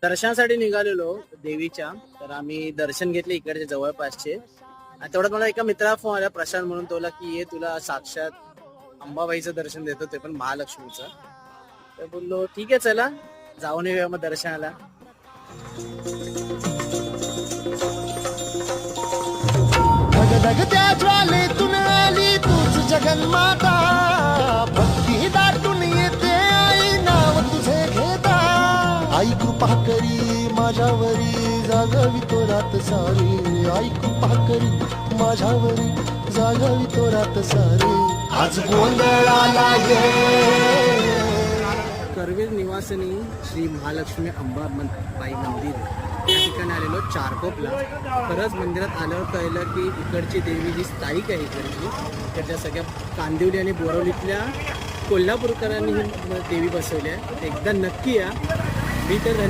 दर्शनासाठी निघालेलो देवीच्या, तर आम्ही दर्शन घेतले इकडचे जवळपासचे. आणि तेवढ्यात मला एका मित्राला फोन आला प्रशांत म्हणून, तोला की ये तुला साक्षात अंबाबाईचं दर्शन देतो, ते पण महालक्ष्मीचं. तर बोललो ठीक आहे चला जाऊन येऊया मग दर्शनाला. धगधगत्या ज्वालेतून आली तूच जगन्माता, भक्ती दाटून येते आई नाव तुझे घेता. आई कृपा करी माझ्यावरी जागवी तो रात सारी, आई कृपा करी माझ्यावरी जागवी तो रात सारी. आज गोंधळाला ये करवीर निवासिनी श्री महालक्ष्मी अंबाबाई मंदिर या ठिकाणी आलेलो चारकोपला. खरंच मंदिरात आल्यावर कळलं की इकडची देवी जी स्थायिक आहे इकडची, इकडच्या सगळ्या कांदिवली आणि बोरवलीतल्या कोल्हापूरकरांनी ही देवी बसवली आहे. एकदा नक्की या. मी तर